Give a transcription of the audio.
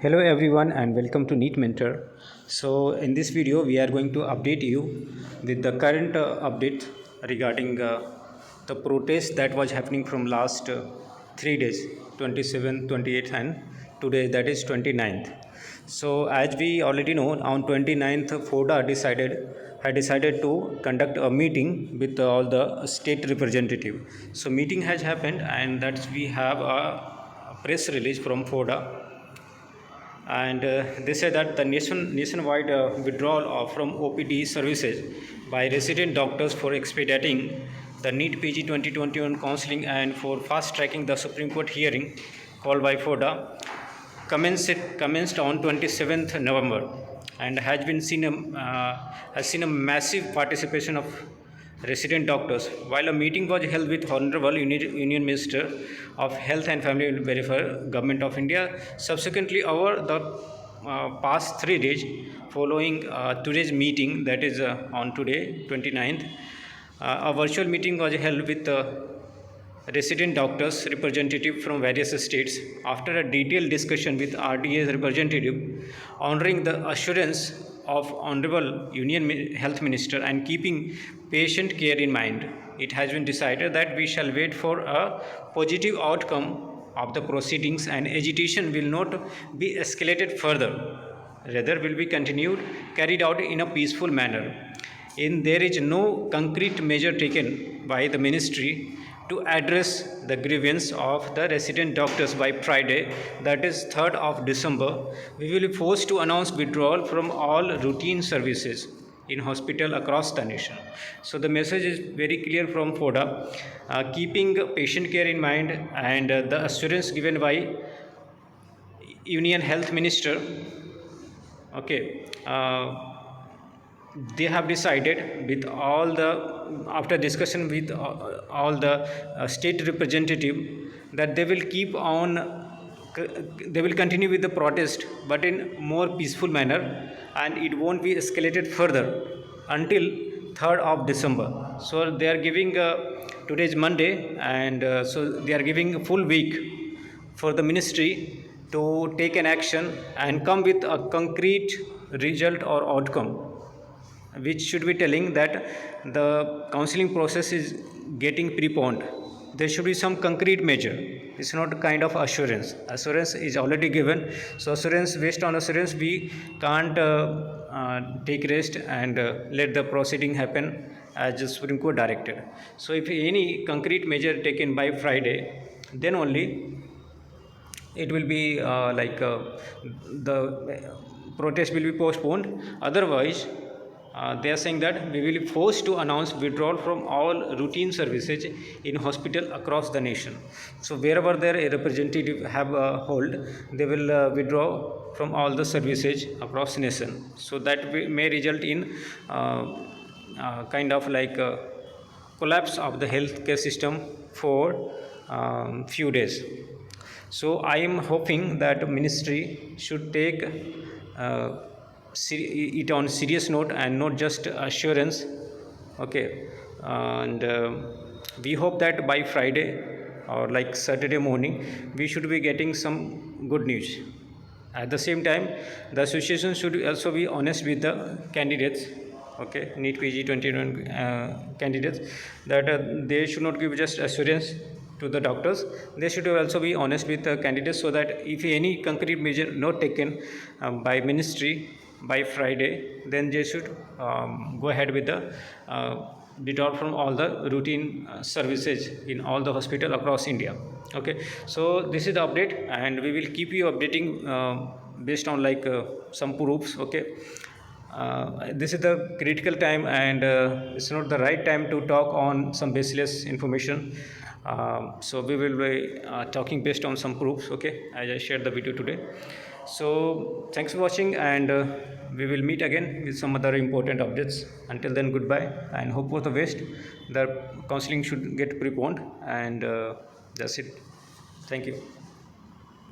Hello everyone and welcome to Neat Mentor. So in this video we are going to update you with the current update regarding the protest that was happening from last 3 days, 27th, 28th and today, that is 29th. So as we already know, on 29th FODA had decided to conduct a meeting with all the state representative. So meeting has happened, and that we have a press release from FODA, and they say that the nationwide withdrawal from OPD services by resident doctors for expediting the NEET PG 2021 counseling and for fast tracking the Supreme Court hearing called by FODA commenced on 27th November and has seen a massive participation of resident doctors. While a meeting was held with Honorable Union Minister of Health and Family Welfare, Government of India, subsequently over the past 3 days following today's meeting, that is on today 29th, a virtual meeting was held with resident doctors representative from various states. After a detailed discussion with RDA's representative, honoring the assurance of Honorable Union Health Minister and keeping patient care in mind, it has been decided that we shall wait for a positive outcome of the proceedings and agitation will not be escalated further, rather will be carried out in a peaceful manner. There is no concrete measure taken by the ministry to address the grievance of the resident doctors by Friday, that is 3rd of December, we will be forced to announce withdrawal from all routine services in hospital across the nation. So the message is very clear from FODA, keeping patient care in mind, and the assurance given by Union Health Minister. Okay. They have decided with all the, after discussion with all the state representative, that they will continue with the protest but in more peaceful manner, and it won't be escalated further until 3rd of December. So they are giving today is Monday, and so they are giving a full week for the ministry to take an action and come with a concrete result or outcome, which should be telling that the counseling process is getting preponed. There should be some concrete measure. It's not a kind of assurance. Assurance is already given. So assurance, based on assurance, we can't take rest and let the proceeding happen as the Supreme Court directed. So if any concrete measure taken by Friday, then only it will be the protest will be postponed. Otherwise, they are saying that we will be forced to announce withdrawal from all routine services in hospital across the nation. So wherever their representative have hold, they will withdraw from all the services across the nation. So that may result in kind of like collapse of the healthcare system for few days. So I am hoping that ministry should take it on serious note and not just assurance. Okay, and we hope that by Friday or like Saturday morning we should be getting some good news. At the same time, the association should also be honest with the candidates, okay, NEET PG 21 candidates, that they should not give just assurance to the doctors. They should also be honest with the candidates, so that if any concrete measure not taken by ministry by Friday, then they should go ahead with the withdrawal from all the routine services in all the hospital across India. Okay, so this is the update, and we will keep you updating based on like some proofs. Okay, this is the critical time, and it's not the right time to talk on some baseless information. So we will be talking based on some proofs, okay, as I shared the video today. So thanks for watching, and we will meet again with some other important updates. Until then, goodbye, and hope for the best. The counseling should get preponed, and that's it. Thank you.